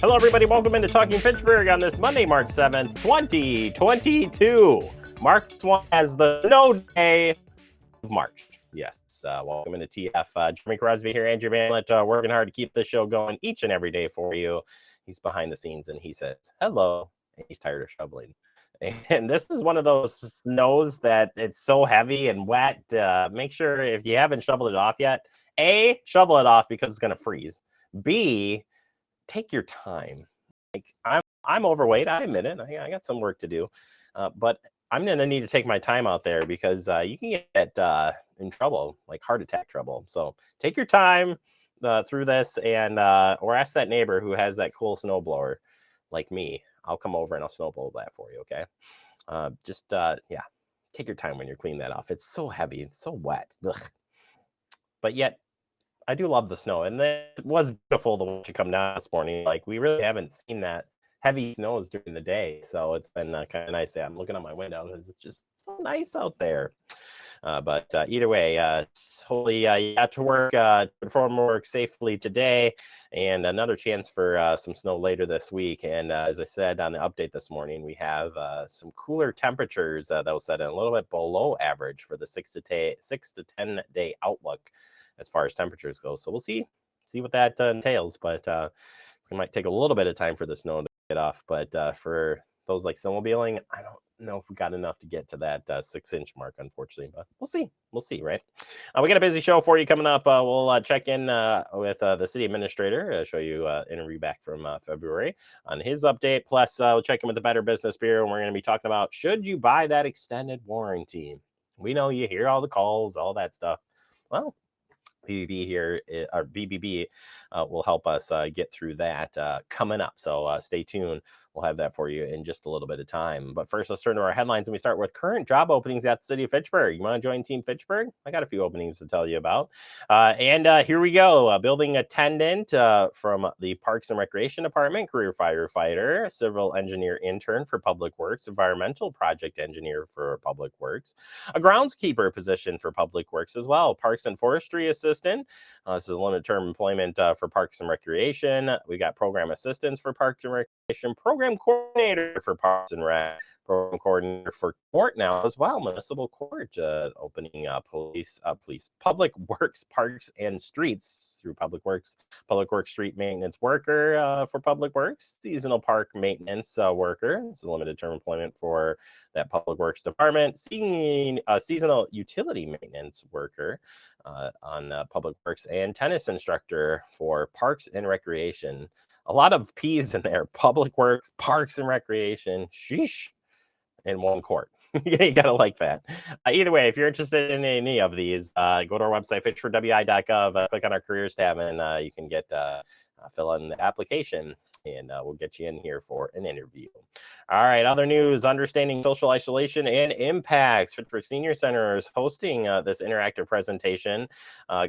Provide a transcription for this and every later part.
Hello, everybody. Welcome into Talking Fitchburg on this Monday, March 7th, 2022. Marked one as the snow day of March. Yes. Welcome into TF. Jeremy Crosby here, Andrew Manlett, working hard to keep this show going each and every day for you. He's behind the scenes and he says, hello. And he's tired of shoveling. And this is one of those snows that it's so heavy and wet. Make sure if you haven't shoveled it off yet, A, shovel it off because it's going to freeze. B, take your time. Like I'm overweight. I admit it. I got some work to do, but I'm gonna need to take my time out there because you can get in trouble, like heart attack trouble. So take your time through this, and or ask that neighbor who has that cool snowblower, like me. I'll come over and I'll snowblow that for you. Okay. Yeah, take your time when you're cleaning that off. It's so heavy. It's so wet. Ugh. But yet, I do love the snow, and it was beautiful to watch it come down this morning. Like, we really haven't seen that heavy snows during the day, so it's been kind of nice. I'm looking out my window because it's just so nice out there. But either way, hopefully you got to work, perform work safely today, and another chance for some snow later this week. And as I said on the update this morning, we have some cooler temperatures that will set in a little bit below average for the 6 to 10 day outlook as far as temperatures go. So we'll see what that entails. But it might take a little bit of time for the snow to get off. But for those like snowmobiling, I don't know if we got enough to get to that 6-inch mark, unfortunately. But we'll see, right? We got a busy show for you coming up. We'll check in with the city administrator, show you an interview back from February on his update. Plus, we'll check in with the Better Business Bureau, and we're going to be talking about, should you buy that extended warranty? We know you hear all the calls, all that stuff. Well, BBB here, or BBB, will help us get through that coming up. So stay tuned. We'll have that for you in just a little bit of time. But first, let's turn to our headlines, and we start with current job openings at the city of Fitchburg. You want to join Team Fitchburg? I got a few openings to tell you about. And here we go. Building attendant from the Parks and Recreation Department, career firefighter, civil engineer intern for Public Works, environmental project engineer for Public Works, a groundskeeper position for Public Works as well, Parks and Forestry assistant. This is a limited term employment for Parks and Recreation. We got program assistants for Parks and Recreation, program coordinator for Parks and Rec, program coordinator for court now as well, municipal court, opening police, Public Works, Parks and Streets through Public Works street maintenance worker for Public Works, seasonal park maintenance worker. It's a limited term employment for that Public Works department, seasonal utility maintenance worker on Public Works, and tennis instructor for Parks and Recreation. A lot of P's in there. Public Works, Parks and Recreation, sheesh, in one court. You gotta like that. Either way, if you're interested in any of these, go to our website, fitchfordwi.gov, click on our careers tab, and you can get fill in the application, and we'll get you in here for an interview. All right, other news, understanding social isolation and impacts. Fitchburg Senior Center is hosting this interactive presentation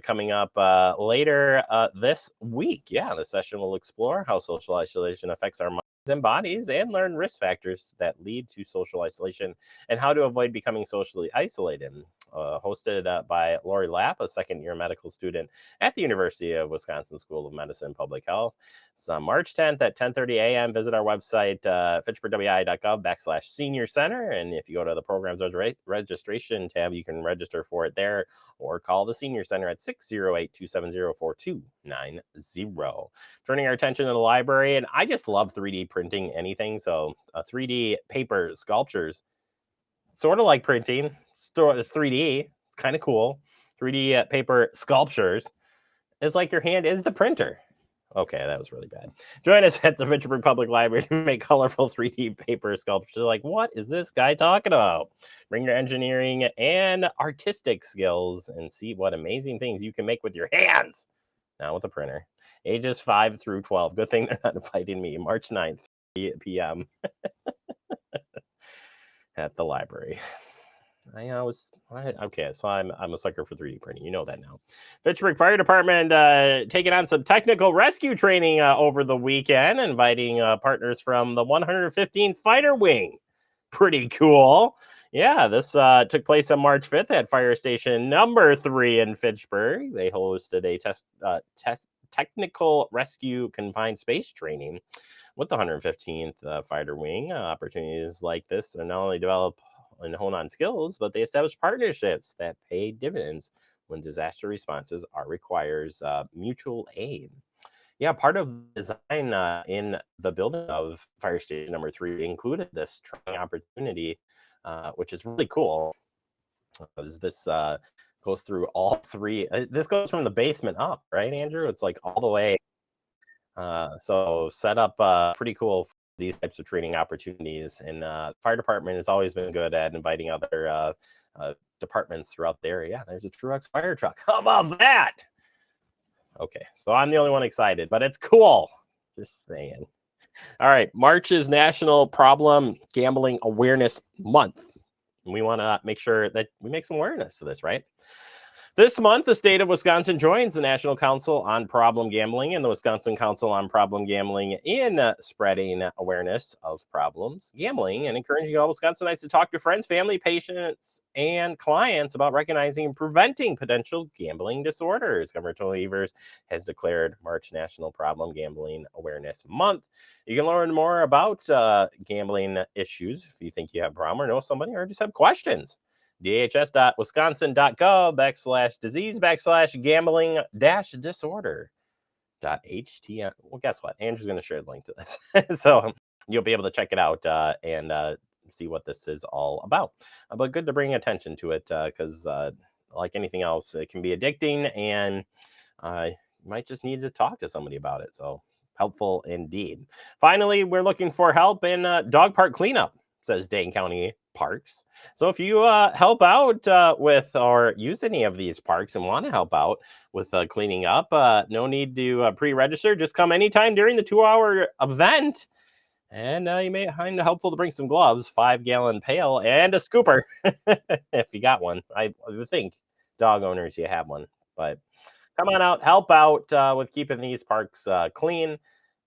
coming up later this week. Yeah, the session will explore how social isolation affects our minds and bodies, and learn risk factors that lead to social isolation and how to avoid becoming socially isolated. Hosted by Lori Lapp, a second-year medical student at the University of Wisconsin School of Medicine and Public Health. It's on March 10th at 10:30 a.m. Visit our website, fitchfordwi.gov/senior center. And if you go to the programs registration tab, you can register for it there, or call the Senior Center at 608-270-4290. Turning our attention to the library, and I just love 3D printing anything. So 3D paper sculptures, sort of like printing. It's 3D. It's kind of cool. 3D paper sculptures is like your hand is the printer. Okay, that was really bad. Join us at the Fitchburg Public Library to make colorful 3D paper sculptures. Like, what is this guy talking about? Bring your engineering and artistic skills and see what amazing things you can make with your hands. Now with a printer. Ages 5 through 12. Good thing they're not inviting me. March 9th, 3 p.m. at the library. Okay, so I'm a sucker for 3D printing. You know that now. Fitchburg Fire Department taking on some technical rescue training over the weekend, inviting partners from the 115th Fighter Wing. Pretty cool. Yeah, this took place on March 5th at Fire Station number 3 in Fitchburg. They hosted a technical rescue confined space training with the 115th Fighter Wing. Opportunities like this are not only develop and hone on skills, but they establish partnerships that pay dividends when disaster responses requires mutual aid. Yeah, part of the design in the building of Fire Station number 3 included this training opportunity, which is really cool. This goes through all three. This goes from the basement up, right, Andrew? It's like all the way. So set up pretty cool for these types of training opportunities. And fire department has always been good at inviting other departments throughout the area. There's a Truex fire truck. How about that? Okay, so I'm the only one excited, but it's cool. Just saying. All right, March is National Problem Gambling Awareness Month. We want to make sure that we make some awareness to this, right? This month, the state of Wisconsin joins the National Council on Problem Gambling and the Wisconsin Council on Problem Gambling in spreading awareness of problems gambling and encouraging all Wisconsinites to talk to friends, family, patients, and clients about recognizing and preventing potential gambling disorders. Governor Tony Evers has declared March National Problem Gambling Awareness Month. You can learn more about gambling issues if you think you have a problem or know somebody or just have questions. dhs.wisconsin.gov/disease/gambling-disorder.htm. Well, guess what? Andrew's going to share the link to this. So you'll be able to check it out and see what this is all about. But good to bring attention to it because like anything else, it can be addicting and you might just need to talk to somebody about it. So helpful indeed. Finally, we're looking for help in dog park cleanup, says Dane County Parks. So if you help out with or use any of these parks and want to help out with cleaning up, no need to pre-register. Just come anytime during the 2-hour event. And you may find it helpful to bring some gloves, 5-gallon pail, and a scooper if you got one. I would think dog owners, you have one. But come on out, help out with keeping these parks clean,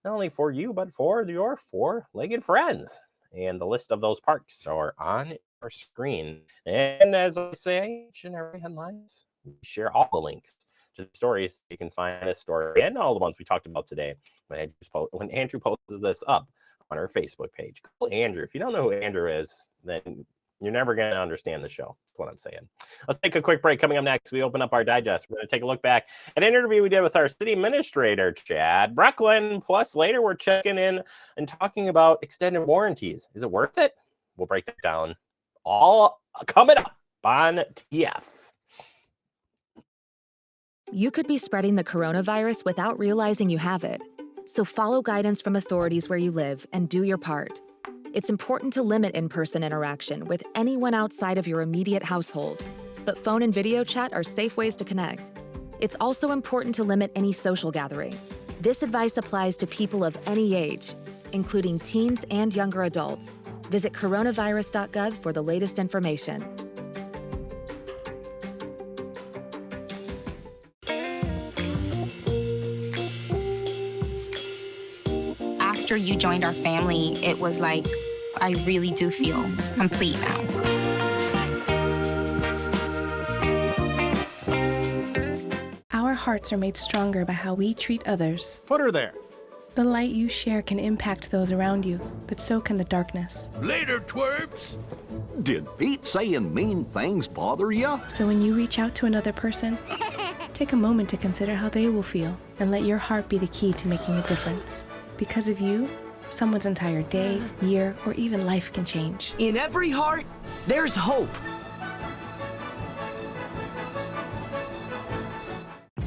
not only for you, but for your 4-legged friends. And the list of those parks are on our screen. And as I say, each and every headlines, we share all the links to the stories. You can find this story and all the ones we talked about today when Andrew posts this up on our Facebook page. Call Andrew. If you don't know who Andrew is, then you're never going to understand the show. That's what I'm saying. Let's take a quick break. Coming up next, we open up our digest. We're going to take a look back at an interview we did with our city administrator, Chad Brecklin. Plus, later we're checking in and talking about extended warranties. Is it worth it? We'll break that down all coming up on TF. You could be spreading the coronavirus without realizing you have it. So follow guidance from authorities where you live and do your part. It's important to limit in-person interaction with anyone outside of your immediate household, but phone and video chat are safe ways to connect. It's also important to limit any social gathering. This advice applies to people of any age, including teens and younger adults. Visit coronavirus.gov for the latest information. After you joined our family, it was like, I really do feel complete now. Our hearts are made stronger by how we treat others. Put her there. The light you share can impact those around you, but so can the darkness. Later, twerps. Did Pete saying mean things bother you? So when you reach out to another person, take a moment to consider how they will feel and let your heart be the key to making a difference. Because of you, someone's entire day, year, or even life can change. In every heart, there's hope.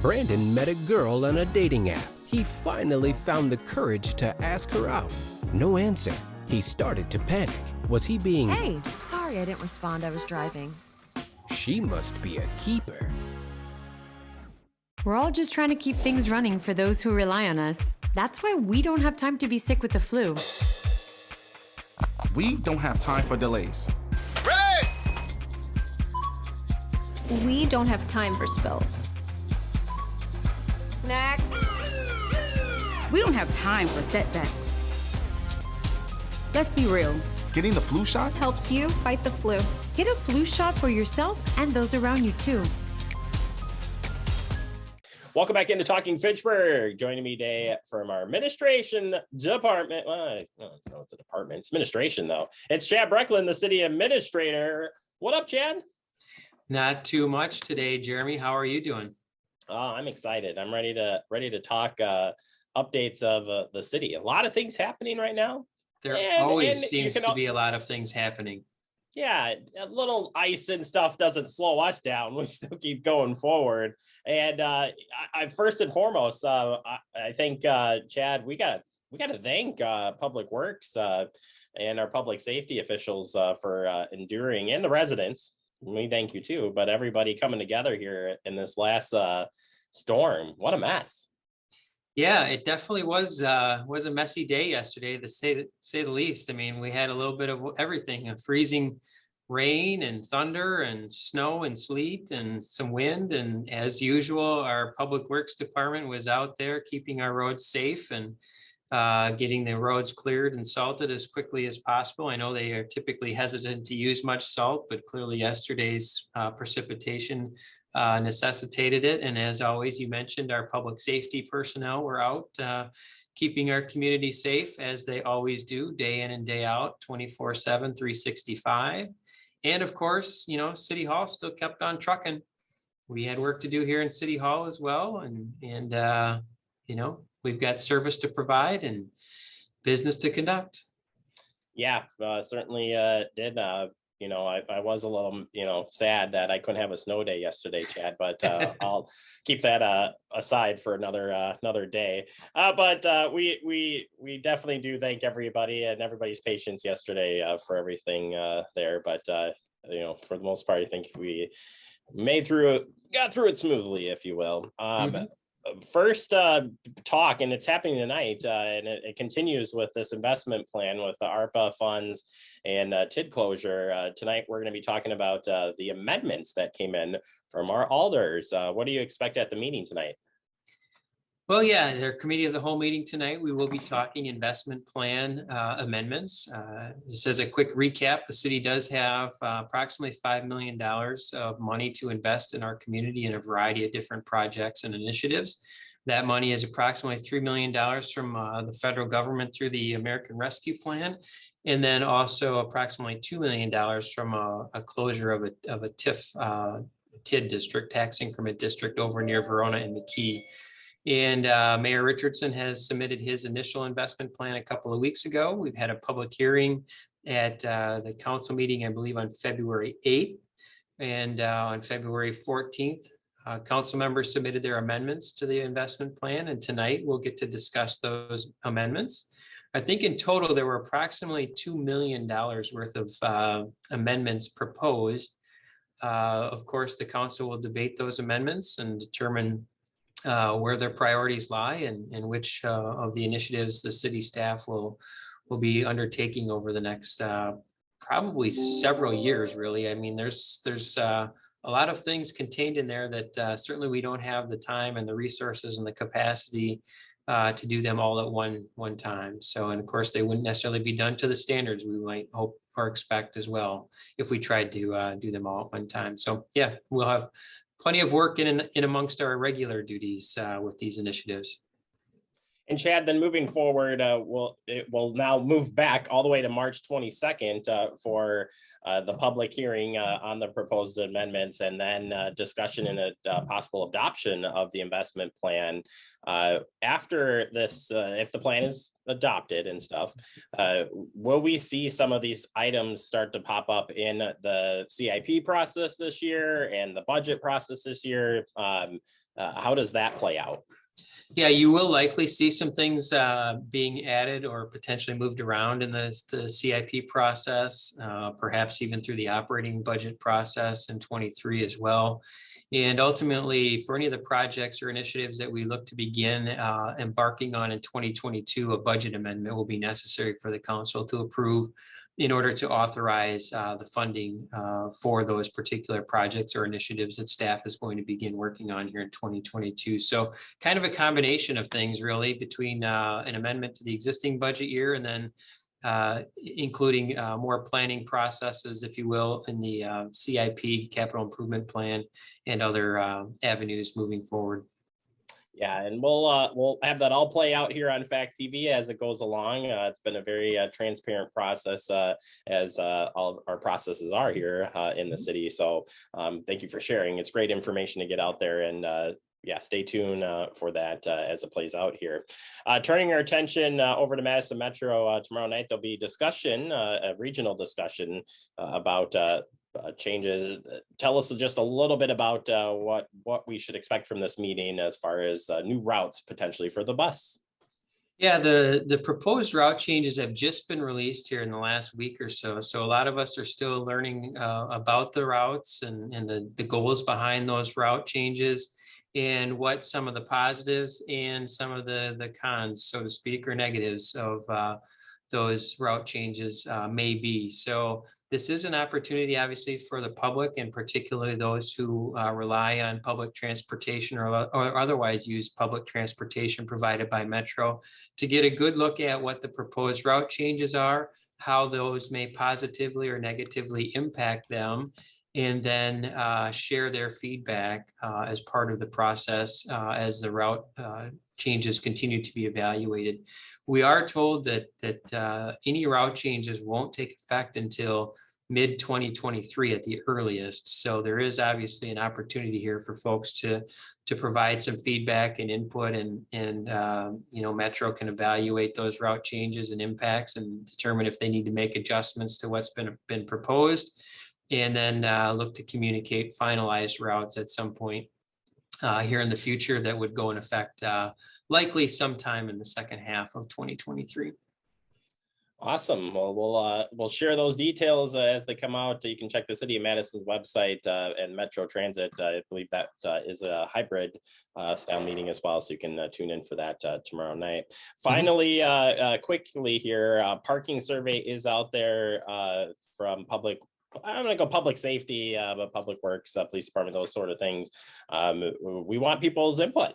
Brandon met a girl on a dating app. He finally found the courage to ask her out. No answer. He started to panic. Was he being... Hey, sorry I didn't respond. I was driving. She must be a keeper. We're all just trying to keep things running for those who rely on us. That's why we don't have time to be sick with the flu. We don't have time for delays. Ready! We don't have time for spills. Next. We don't have time for setbacks. Let's be real. Getting the flu shot helps you fight the flu. Get a flu shot for yourself and those around you too. Welcome back into Talking Fitchburg. Joining me today from our administration department. Well, I don't know it's a department. It's administration, though. It's Chad Brecklin, the city administrator. What up, Chad? Not too much today, Jeremy. How are you doing? I'm excited. I'm ready to talk updates of the city. A lot of things happening right now. There always seems to be a lot of things happening. Yeah, a little ice and stuff doesn't slow us down. We still keep going forward. And I first and foremost, I think Chad, we got to thank Public Works and our public safety officials for enduring, and the residents. We thank you too. But everybody coming together here in this last storm. What a mess. Yeah, it definitely was a messy day yesterday, to say the least. I mean, we had a little bit of everything: a freezing rain and thunder and snow and sleet and some wind. And as usual, our Public Works department was out there keeping our roads safe and getting the roads cleared and salted as quickly as possible. I know they are typically hesitant to use much salt, but clearly yesterday's precipitation necessitated it. And as always, you mentioned our public safety personnel were out keeping our community safe, as they always do, day in and day out, 24/7, 365. And of course, you know, City Hall still kept on trucking. We had work to do here in City Hall as well. And you know, we've got service to provide and business to conduct. Yeah, certainly did. You know, I was a little, you know, sad that I couldn't have a snow day yesterday, Chad, but I'll keep that aside for another day. But we definitely do thank everybody and everybody's patience yesterday for everything there. But you know, for the most part, I think we got through it smoothly, if you will. First talk, and it's happening tonight, and it continues with this investment plan with the ARPA funds and TID closure. Tonight, we're going to be talking about the amendments that came in from our alders. What do you expect at the meeting tonight? Well, yeah, their committee of the whole meeting tonight, we will be talking investment plan amendments. Just as a quick recap, the city does have approximately $5 million of money to invest in our community in a variety of different projects and initiatives. That money is approximately $3 million from the federal government through the American Rescue Plan, and then also approximately $2 million from a closure of a TID district, tax increment district, over near Verona and McKee. And Mayor Richardson has submitted his initial investment plan a couple of weeks ago. We've had a public hearing at the council meeting, I believe, on February 8th. And on February 14th, council members submitted their amendments to the investment plan. And tonight we'll get to discuss those amendments. I think in total, there were approximately $2 million worth of amendments proposed. Of course, the council will debate those amendments and determine where their priorities lie and which of the initiatives the city staff will be undertaking over the next probably several years, really. I mean, there's a lot of things contained in there that certainly we don't have the time and the resources and the capacity to do them all at one time. So, and of course, they wouldn't necessarily be done to the standards we might hope or expect as well if we tried to do them all at one time. So yeah, we'll have plenty of work in amongst our regular duties with these initiatives. And Chad, then moving forward, it will now move back all the way to March 22nd for the public hearing on the proposed amendments, and then discussion and a possible adoption of the investment plan. After this, if the plan is adopted and stuff, will we see some of these items start to pop up in the CIP process this year and the budget process this year? How does that play out? Yeah, you will likely see some things being added or potentially moved around in the CIP process, perhaps even through the operating budget process in 23 as well. And ultimately, for any of the projects or initiatives that we look to begin embarking on in 2022, a budget amendment will be necessary for the council to approve in order to authorize the funding for those particular projects or initiatives that staff is going to begin working on here in 2022. So kind of a combination of things, really, between an amendment to the existing budget year and then including more planning processes, if you will, in the CIP, capital improvement plan, and other avenues moving forward. Yeah, and we'll have that all play out here on Fact TV as it goes along. It's been a very transparent process, as all of our processes are here in the city. So thank you for sharing. It's great information to get out there, and yeah, stay tuned for that as it plays out here. Turning our attention over to Madison Metro tomorrow night, there'll be discussion, a regional discussion about changes. Tell us just a little bit about what we should expect from this meeting as far as new routes potentially for the bus. Yeah, the proposed route changes have just been released here in the last week or so. So a lot of us are still learning about the routes and the goals behind those route changes, and what some of the positives and some of the cons, so to speak, or negatives of those route changes may be. So this is an opportunity, obviously, for the public, and particularly those who rely on public transportation or otherwise use public transportation provided by Metro, to get a good look at what the proposed route changes are, how those may positively or negatively impact them, and then share their feedback as part of the process as the route changes continue to be evaluated. We are told that any route changes won't take effect until mid-2023 at the earliest. So there is obviously an opportunity here for folks to provide some feedback and input, and Metro can evaluate those route changes and impacts and determine if they need to make adjustments to what's been proposed, and then look to communicate finalized routes at some point here in the future that would go in effect likely sometime in the second half of 2023. Awesome. Well, we'll share those details as they come out. You can check the City of Madison's website and Metro Transit. I believe that is a hybrid style meeting as well, so you can tune in for that tomorrow night. Finally, quickly here, parking survey is out there from public. I'm going to go public safety, but public works, police department, those sort of things. We want people's input.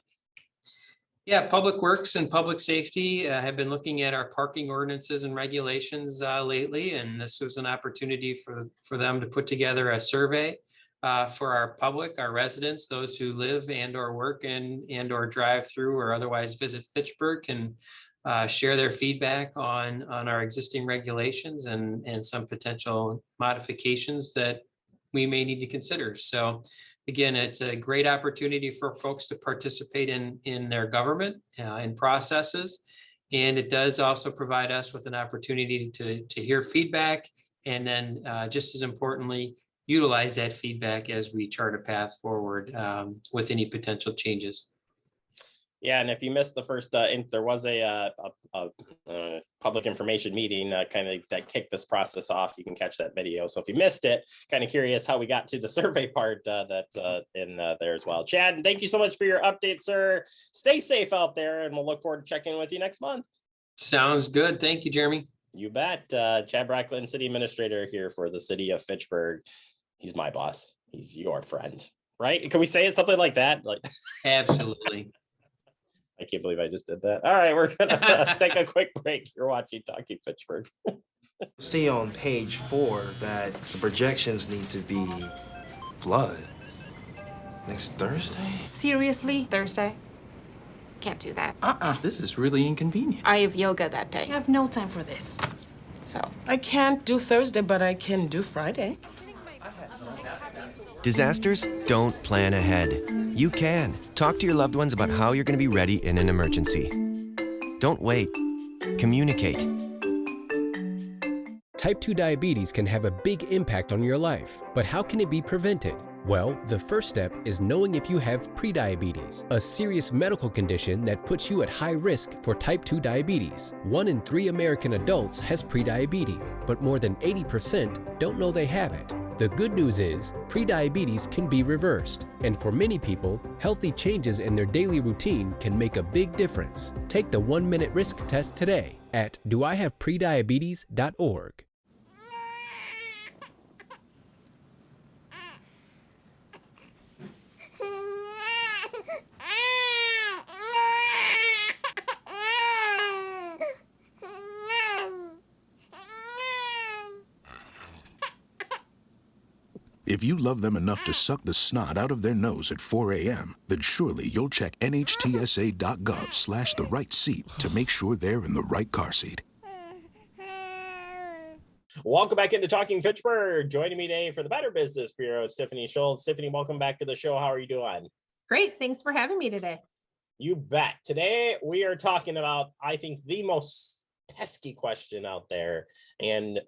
Yeah, Public Works and Public Safety have been looking at our parking ordinances and regulations lately, and this was an opportunity for them to put together a survey for our public, our residents, those who live and or work and or drive through or otherwise visit Fitchburg, and share their feedback on our existing regulations and some potential modifications that we may need to consider. So again, it's a great opportunity for folks to participate in their government in processes. And it does also provide us with an opportunity to hear feedback, and then just as importantly, utilize that feedback as we chart a path forward with any potential changes. Yeah, and if you missed the first, there was a public information meeting kind of that kicked this process off. You can catch that video. So if you missed it, kind of curious how we got to the survey part, that's in there as well. Chad, thank you so much for your update, sir. Stay safe out there, and we'll look forward to checking in with you next month. Sounds good. Thank you, Jeremy. You bet. Chad Bracklin, City Administrator here for the City of Fitchburg. He's my boss. He's your friend, right? Can we say it something like that? Like, absolutely. I can't believe I just did that. All right, we're gonna take a quick break. You're watching Talking Fitchburg. See on page 4 that the projections need to be flood next Thursday. Seriously? Thursday? Can't do that. This is really inconvenient. I have yoga that day. I have no time for this. So I can't do Thursday, but I can do Friday. Disasters don't plan ahead. You can. Talk to your loved ones about how you're going to be ready in an emergency. Don't wait. Communicate. Type 2 diabetes can have a big impact on your life, but how can it be prevented? Well, the first step is knowing if you have prediabetes, a serious medical condition that puts you at high risk for type 2 diabetes. 1 in 3 American adults has prediabetes, but more than 80% don't know they have it. The good news is, prediabetes can be reversed, and for many people, healthy changes in their daily routine can make a big difference. Take the 1-minute risk test today at doihaveprediabetes.org. If If you love them enough to suck the snot out of their nose at 4 a.m., then surely you'll check NHTSA.gov/the right seat to make sure they're in the right car seat. Welcome back into Talking Fitchburg. Joining me today for the Better Business Bureau, Tiffany Schultz. Tiffany, welcome back to the show. How are you doing? Great. Thanks for having me today. You bet. Today we are talking about, I think, the most pesky question out there, and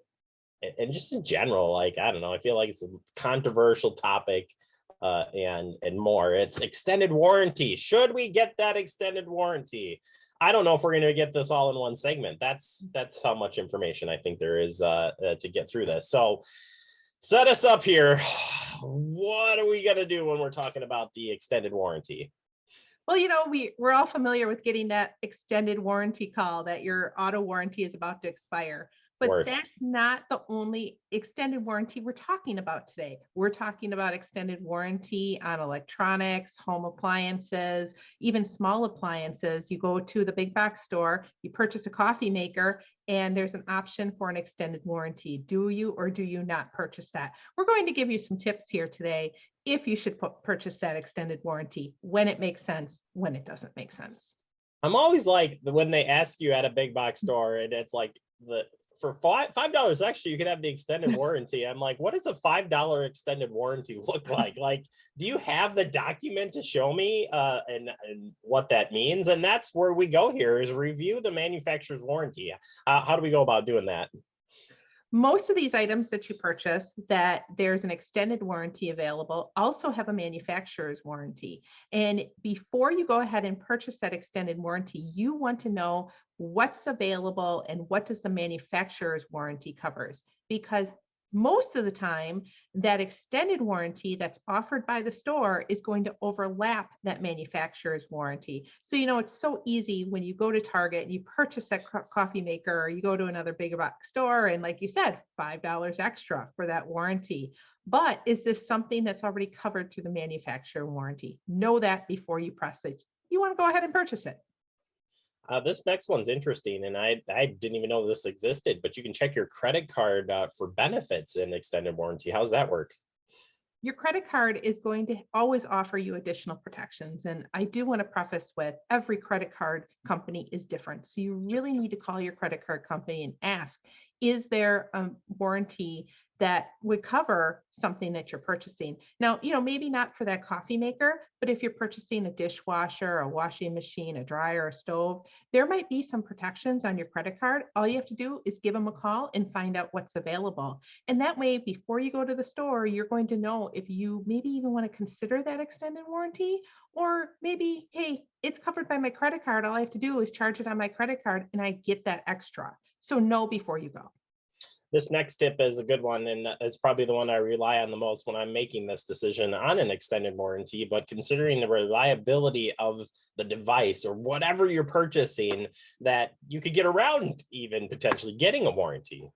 just in general, like, I don't know, I feel like it's a controversial topic, and more. It's extended warranty. Should we get that extended warranty? I don't know if we're going to get this all in one segment. That's how much information I think there is to get through this. So set us up here. What are we going to do when we're talking about the extended warranty? Well, you know, we're all familiar with getting that extended warranty call that your auto warranty is about to expire. But that's not the only extended warranty we're talking about today. We're talking about extended warranty on electronics, home appliances, even small appliances. You go to the big box store, you purchase a coffee maker, and there's an option for an extended warranty. Do you or do you not purchase that? We're going to give you some tips here today if you should purchase that extended warranty, when it makes sense, when it doesn't make sense. I'm always like, when they ask you at a big box store and it's like for $5 extra, you can have the extended warranty. I'm like, what does a $5 extended warranty look like? Like, do you have the document to show me and what that means? And that's where we go here, is review the manufacturer's warranty. How do we go about doing that? Most of these items that you purchase that there's an extended warranty available also have a manufacturer's warranty. And before you go ahead and purchase that extended warranty, you want to know what's available and what does the manufacturer's warranty covers. Because most of the time, that extended warranty that's offered by the store is going to overlap that manufacturer's warranty. So, you know, it's so easy when you go to Target and you purchase that coffee maker, or you go to another big box store, and like you said, $5 extra for that warranty. But is this something that's already covered through the manufacturer warranty? Know that before you press it. You want to go ahead and purchase it. This next one's interesting, and I didn't even know this existed, but you can check your credit card for benefits in extended warranty. How does that work? Your credit card is going to always offer you additional protections. And I do want to preface with, every credit card company is different. So you really need to call your credit card company and ask, is there a warranty that would cover something that you're purchasing? Now, you know, maybe not for that coffee maker, but if you're purchasing a dishwasher, a washing machine, a dryer, a stove, there might be some protections on your credit card. All you have to do is give them a call and find out what's available. And that way, before you go to the store, you're going to know if you maybe even want to consider that extended warranty, or maybe, hey, it's covered by my credit card. All I have to do is charge it on my credit card and I get that extra. So know before you go. This next tip is a good one, and it's probably the one I rely on the most when I'm making this decision on an extended warranty. But considering the reliability of the device or whatever you're purchasing, that you could get around even potentially getting a warranty.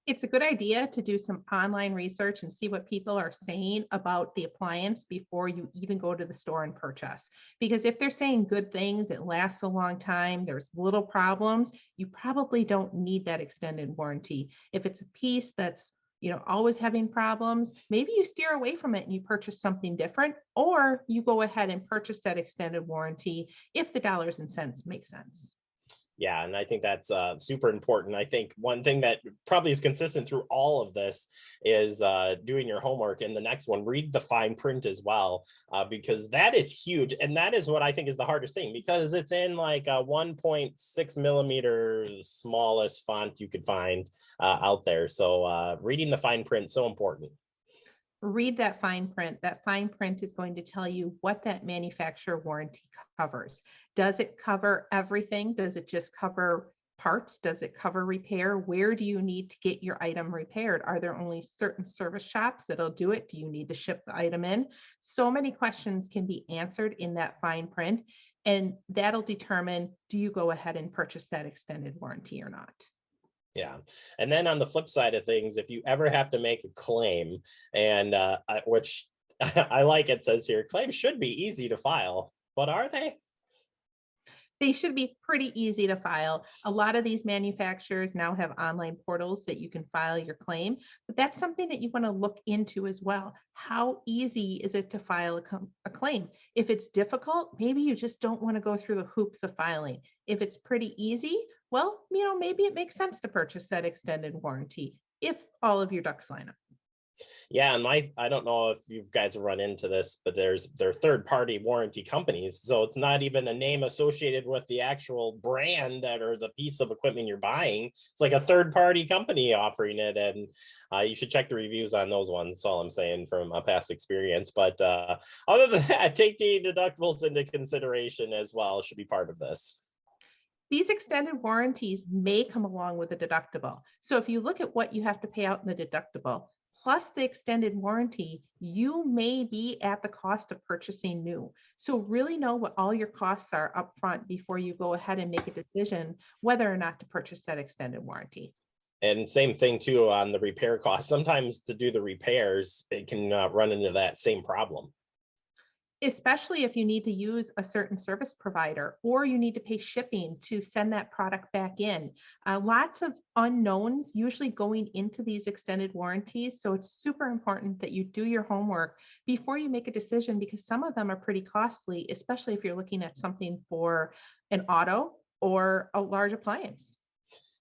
It's a good idea to do some online research and see what people are saying about the appliance before you even go to the store and purchase. Because if they're saying good things, it lasts a long time, there's little problems, you probably don't need that extended warranty. If it's a piece that's, you know, always having problems, maybe you steer away from it and you purchase something different, or you go ahead and purchase that extended warranty if the dollars and cents make sense. Yeah, and I think that's super important. I think one thing that probably is consistent through all of this is doing your homework. And the next one, read the fine print as well, because that is huge. And that is what I think is the hardest thing, because it's in like a 1.6 millimeters smallest font you could find out there. So reading the fine print, so important. Read that fine print. That fine print is going to tell you what that manufacturer warranty covers. Does it cover everything? Does it just cover parts? Does it cover repair? Where do you need to get your item repaired? Are there only certain service shops that'll do it? Do you need to ship the item in? So many questions can be answered in that fine print, and that'll determine, do you go ahead and purchase that extended warranty or not? Yeah. And then on the flip side of things, if you ever have to make a claim, and which I like, it says here, claims should be easy to file, but are they? They should be pretty easy to file. A lot of these manufacturers now have online portals that you can file your claim, but that's something that you want to look into as well. How easy is it to file a claim? If it's difficult, maybe you just don't want to go through the hoops of filing. If it's pretty easy, well, maybe it makes sense to purchase that extended warranty if all of your ducks line up. Yeah, and I don't know if you guys have run into this, but they're third-party warranty companies, so it's not even a name associated with the actual brand or the piece of equipment you're buying. It's like a third-party company offering it, and you should check the reviews on those ones. That's all I'm saying from a past experience. But other than that, take the deductibles into consideration as well. It should be part of this. These extended warranties may come along with a deductible. So if you look at what you have to pay out in the deductible, plus the extended warranty, you may be at the cost of purchasing new. So really know what all your costs are up front before you go ahead and make a decision whether or not to purchase that extended warranty. And same thing too on the repair costs. Sometimes to do the repairs, it can run into that same problem. Especially if you need to use a certain service provider or you need to pay shipping to send that product back in. Lots of unknowns usually going into these extended warranties. So it's super important that you do your homework before you make a decision, because some of them are pretty costly, especially if you're looking at something for an auto or a large appliance.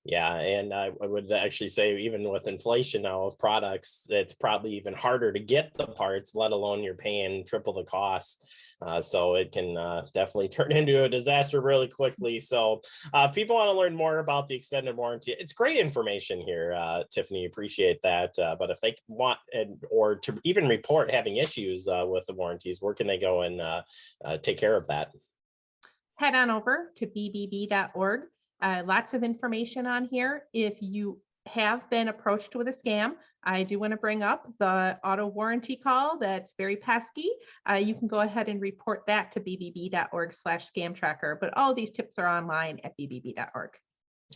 Yeah, and I would actually say even with inflation now of products, it's probably even harder to get the parts, let alone you're paying triple the cost. So it can definitely turn into a disaster really quickly. So if people want to learn more about the extended warranty, it's great information here, Tiffany, appreciate that. But if they want or to even report having issues with the warranties, where can they go and take care of that? Head on over to bbb.org. Lots of information on here. If you have been approached with a scam, I do want to bring up the auto warranty call that's very pesky. You can go ahead and report that to bbb.org/scam tracker, but all these tips are online at bbb.org.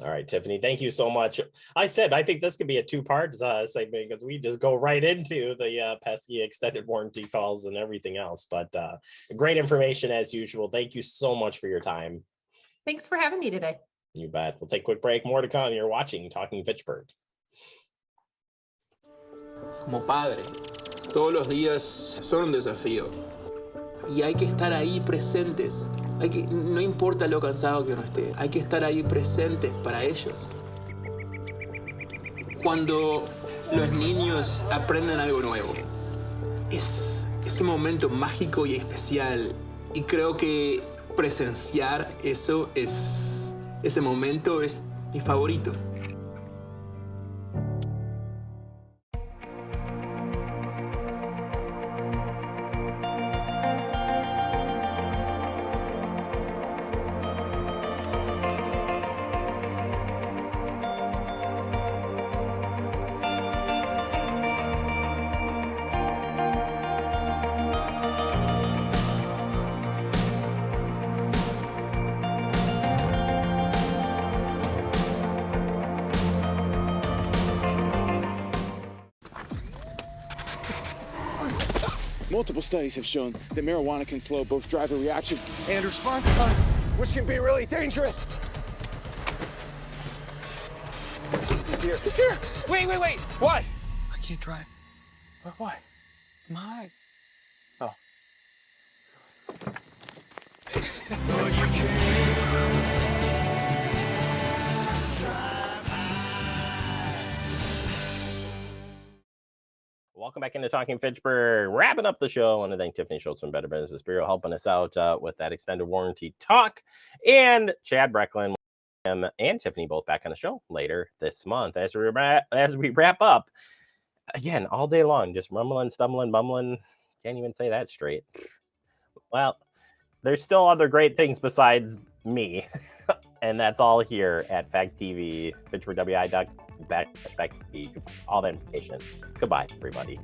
All right, Tiffany, thank you so much. I think this could be a two-part segment because we just go right into the pesky extended warranty calls and everything else. But great information as usual. Thank you so much for your time. Thanks for having me today. You bet. We'll take a quick break. More to come. You're watching Talking Fitchburg. Como padre, todos los días son un desafío. Y hay que estar ahí presentes. No importa lo cansado que uno esté, hay que estar ahí presentes para ellos. Cuando los niños aprenden algo nuevo, es ese momento mágico y especial. Y creo que presenciar eso ese momento es mi favorito. Multiple studies have shown that marijuana can slow both driver reaction and response time, which can be really dangerous. He's here. He's here. Wait. What? I can't drive. Why? My. Oh. Welcome back into Talking Fitchburg. Wrapping up the show. I want to thank Tiffany Schultz from Better Business Bureau helping us out with that extended warranty talk. And Chad Brecklin and Tiffany both back on the show later this month as we wrap up. Again, all day long, just rumbling, stumbling, bumbling. Can't even say that straight. Well, there's still other great things besides me. And that's all here at Fact TV, FitchburgWI.com. All that information. Goodbye, everybody.